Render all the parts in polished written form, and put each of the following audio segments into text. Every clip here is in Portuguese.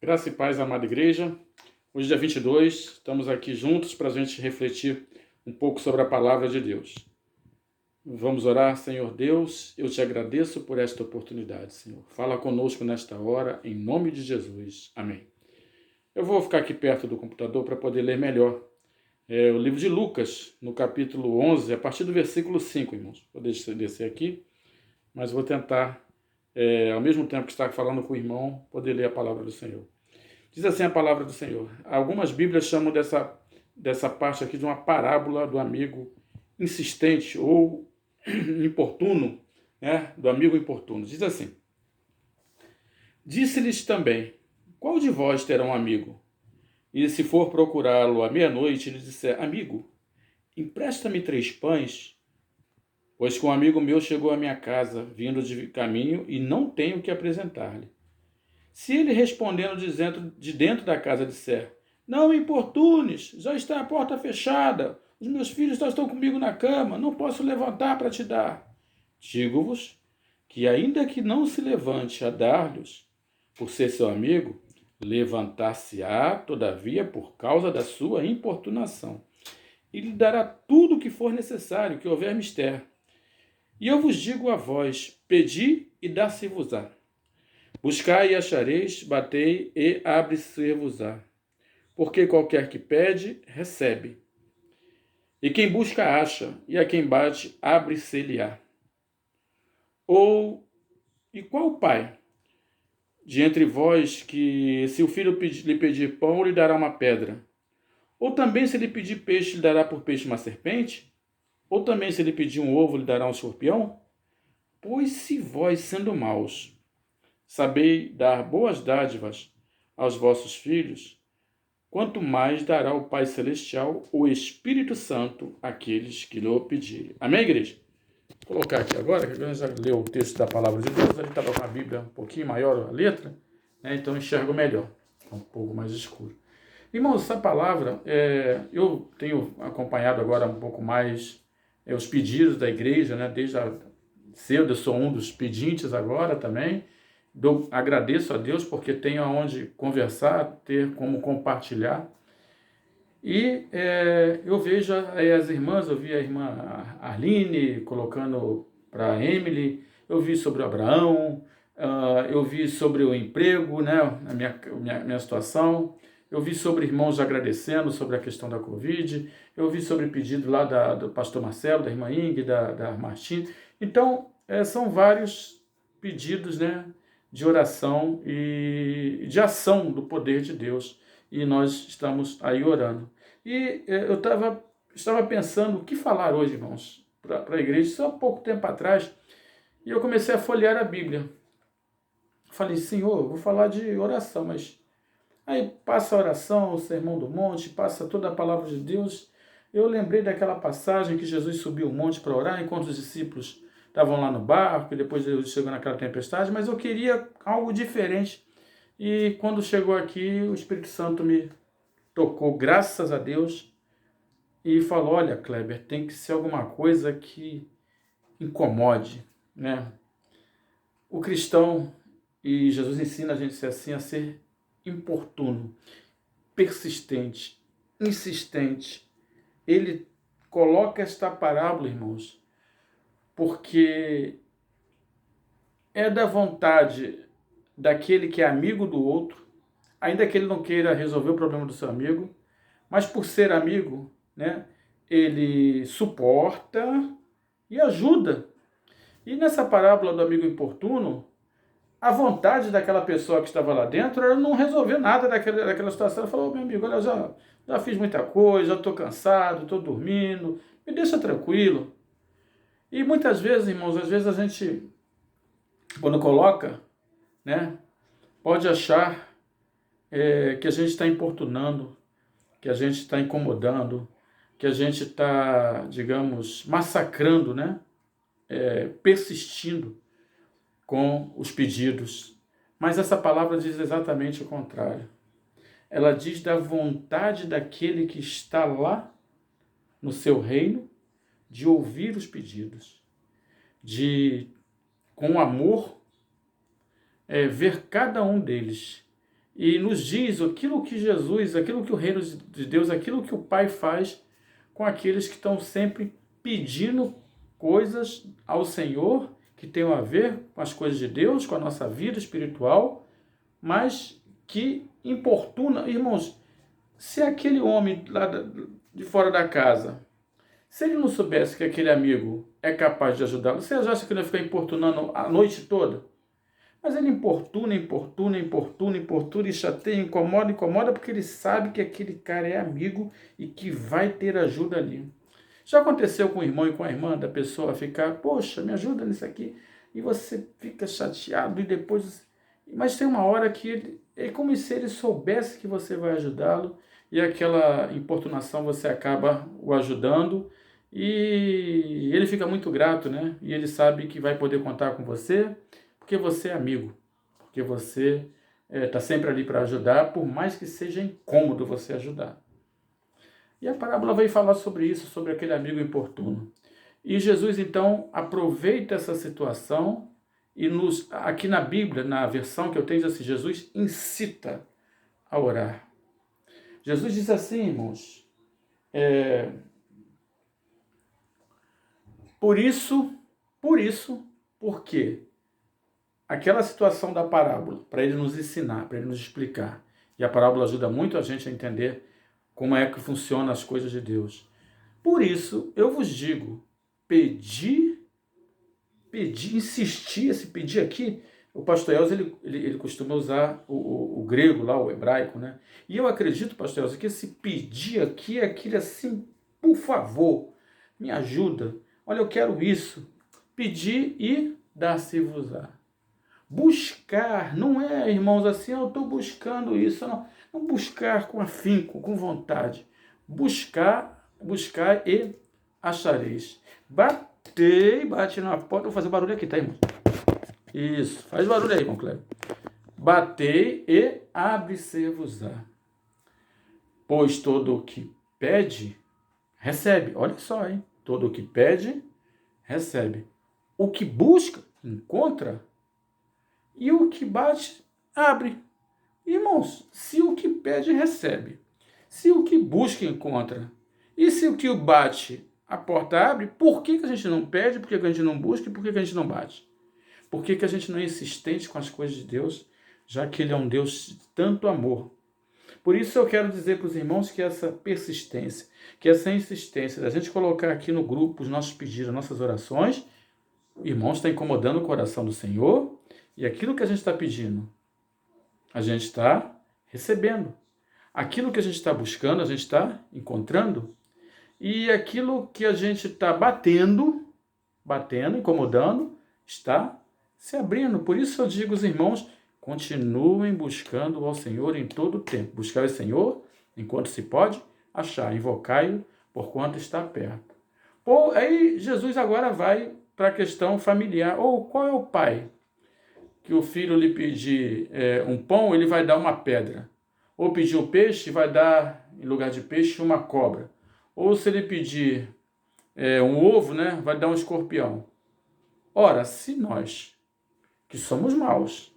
Graça e paz, amada igreja. Hoje, dia 22, estamos aqui juntos para a gente refletir um pouco sobre a palavra de Deus. Vamos orar. Senhor Deus, eu te agradeço por esta oportunidade, Senhor. Fala conosco nesta hora, em nome de Jesus. Amém. Eu vou ficar aqui perto do computador para poder ler melhor. O livro de Lucas, no capítulo 11, a partir do versículo 5, irmãos. Vou descer aqui, mas vou tentar, ao mesmo tempo que está falando com o irmão, poder ler a palavra do Senhor. Diz assim a palavra do Senhor. Algumas Bíblias chamam dessa parte aqui de uma parábola do amigo insistente ou importuno, né? Do amigo importuno. Diz assim: Disse-lhes também, qual de vós terá um amigo? E se for procurá-lo à meia-noite, lhe disser, amigo, empresta-me 3 pães, pois que um amigo meu chegou à minha casa, vindo de caminho, e não tenho o que apresentar-lhe. Se ele respondendo de dentro da casa disser, não me importunes, já está a porta fechada, os meus filhos já estão comigo na cama, não posso levantar para te dar. Digo-vos que ainda que não se levante a dar-lhes, por ser seu amigo, levantar-se-á, todavia, por causa da sua importunação, e lhe dará tudo o que for necessário, que houver mister. E eu vos digo a vós, pedi e dar-se-vos-á. Buscai e achareis, batei e abre-se-vos-á. Porque qualquer que pede, recebe. E quem busca, acha, e a quem bate, abre-se-lhe-á. E qual pai, de entre vós, que se o filho lhe pedir pão, lhe dará uma pedra? Ou também se lhe pedir peixe, lhe dará por peixe uma serpente? Ou também se lhe pedir um ovo, lhe dará um escorpião? Pois se vós, sendo maus, sabei dar boas dádivas aos vossos filhos, quanto mais dará o Pai Celestial o Espírito Santo àqueles que lhe pedirem. Amém, igreja? Vou colocar aqui agora, que a gente já leu o texto da palavra de Deus, ele estava com a Bíblia um pouquinho maior a letra, né? Então eu enxergo melhor, está um pouco mais escuro. Irmãos, essa palavra, eu tenho acompanhado agora um pouco mais os pedidos da igreja, né? Desde cedo eu sou um dos pedintes agora também. Agradeço a Deus porque tenho aonde conversar, ter como compartilhar. E eu vejo as irmãs, eu vi a irmã Arline colocando para a Emily, eu vi sobre o Abraão, eu vi sobre o emprego, né, a minha situação, eu vi sobre irmãos agradecendo sobre a questão da Covid, eu vi sobre pedido lá do pastor Marcelo, da irmã Ing, da Martim. Então, são vários pedidos, né, de oração e de ação do poder de Deus. E nós estamos aí orando. E eu estava pensando o que falar hoje, irmãos, para a igreja, só há pouco tempo atrás. E eu comecei a folhear a Bíblia. Falei, Senhor, vou falar de oração, mas aí passa a oração, o Sermão do Monte, passa toda a palavra de Deus. Eu lembrei daquela passagem que Jesus subiu o monte para orar, enquanto os discípulos estavam lá no barco, e depois ele chegou naquela tempestade, mas eu queria algo diferente. E quando chegou aqui, o Espírito Santo me tocou, graças a Deus, e falou, olha, Kleber, tem que ser alguma coisa que incomode, né? O cristão, e Jesus ensina a gente a ser assim, a ser importuno, persistente, insistente. Ele coloca esta parábola, irmãos, porque é da vontade daquele que é amigo do outro, ainda que ele não queira resolver o problema do seu amigo, mas por ser amigo, né, ele suporta e ajuda. E nessa parábola do amigo importuno, a vontade daquela pessoa que estava lá dentro era não resolver nada daquela situação. Ela falou, meu amigo, olha, eu já fiz muita coisa, já estou cansado, estou dormindo, me deixa tranquilo. E muitas vezes, irmãos, às vezes a gente, quando coloca, né, pode achar que a gente está importunando, que a gente está incomodando, que a gente está, digamos, massacrando, né? Persistindo com os pedidos. Mas essa palavra diz exatamente o contrário. Ela diz da vontade daquele que está lá no seu reino de ouvir os pedidos, de, com amor, ver cada um deles e nos diz aquilo que Jesus, aquilo que o reino de Deus, aquilo que o Pai faz com aqueles que estão sempre pedindo coisas ao Senhor que tenham a ver com as coisas de Deus, com a nossa vida espiritual, mas que importuna. Irmãos, se aquele homem lá de fora da casa, se ele não soubesse que aquele amigo é capaz de ajudá-lo, vocês acham que ele ia ficar importunando a noite toda? Mas ele importuna e chateia, incomoda, porque ele sabe que aquele cara é amigo e que vai ter ajuda ali. Já aconteceu com o irmão e com a irmã da pessoa ficar, poxa, me ajuda nisso aqui, e você fica chateado e depois... Mas tem uma hora que é como se ele soubesse que você vai ajudá-lo e aquela importunação você acaba o ajudando e ele fica muito grato, né? E ele sabe que vai poder contar com você, porque você é amigo, porque você está sempre ali para ajudar, por mais que seja incômodo você ajudar. E a parábola vai falar sobre isso, sobre aquele amigo importuno. E Jesus, então, aproveita essa situação e aqui na Bíblia, na versão que eu tenho, diz assim, Jesus incita a orar. Jesus diz assim, irmãos, porque aquela situação da parábola, para ele nos ensinar, para ele nos explicar. E a parábola ajuda muito a gente a entender como é que funcionam as coisas de Deus. Por isso, eu vos digo, pedir, insistir, esse pedir aqui, o pastor Elza, ele costuma usar o grego lá, o hebraico, né? E eu acredito, pastor Elza, que esse pedir aqui é aquele assim, por favor, me ajuda, olha, eu quero isso. Pedir e dar-se-vos-á. Buscar, não é, irmãos, assim, eu estou buscando isso, não. Não buscar com afinco, com vontade. Buscar e achareis. Bate na porta, vou fazer barulho aqui, tá, irmão? Isso, faz barulho aí, irmão Cleber. Batei e abre-se-vos-á. Pois todo o que pede, recebe. Olha só, hein? Todo o que pede, recebe. O que busca, encontra. E o que bate, abre. Irmãos, se o que pede, recebe. Se o que busca, encontra. E se o que o bate, a porta abre, por que a gente não pede, por que a gente não busca e por que a gente não bate? Por que a gente não é insistente com as coisas de Deus, já que Ele é um Deus de tanto amor? Por isso eu quero dizer para os irmãos que essa persistência, que essa insistência, da gente colocar aqui no grupo os nossos pedidos, as nossas orações, irmãos, está incomodando o coração do Senhor, e aquilo que a gente está pedindo, a gente está recebendo. Aquilo que a gente está buscando, a gente está encontrando. E aquilo que a gente está batendo, incomodando, está se abrindo. Por isso eu digo aos irmãos, continuem buscando ao Senhor em todo o tempo. Buscar o Senhor enquanto se pode, achar, invocai-o porquanto está perto. Aí Jesus agora vai para a questão familiar. Qual é o pai que o filho lhe pedir um pão, ele vai dar uma pedra. Ou pedir um peixe, vai dar, em lugar de peixe, uma cobra. Ou se ele pedir um ovo, né, vai dar um escorpião. Ora, se nós, que somos maus,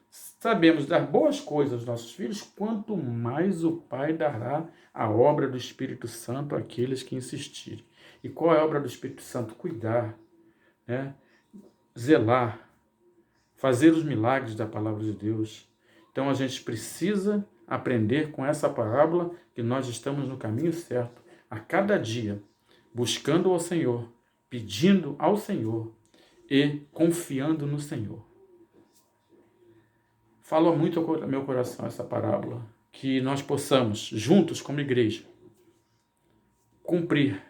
sabemos dar boas coisas aos nossos filhos, quanto mais o Pai dará a obra do Espírito Santo àqueles que insistirem. E qual é a obra do Espírito Santo? Cuidar, né? Zelar, fazer os milagres da palavra de Deus. Então a gente precisa aprender com essa parábola que nós estamos no caminho certo, a cada dia, buscando ao Senhor, pedindo ao Senhor e confiando no Senhor. Fala muito ao meu coração essa parábola, que nós possamos, juntos como igreja, cumprir,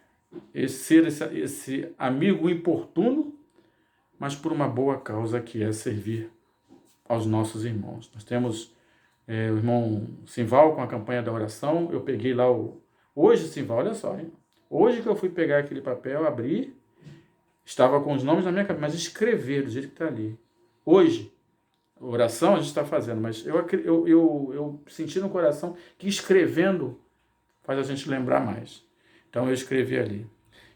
ser esse amigo importuno, mas por uma boa causa, que é servir aos nossos irmãos. Nós temos o irmão Simval com a campanha da oração. Eu peguei lá hoje, Simval, olha só, hein? Hoje que eu fui pegar aquele papel, abrir, estava com os nomes na minha cabeça, mas escrever do jeito que está ali. Hoje, oração a gente está fazendo, mas eu senti no coração que escrevendo faz a gente lembrar mais. Então eu escrevi ali.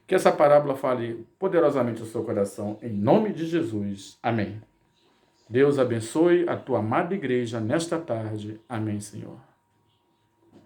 Que essa parábola fale poderosamente no seu coração, em nome de Jesus. Amém. Deus abençoe a tua amada igreja nesta tarde. Amém, Senhor.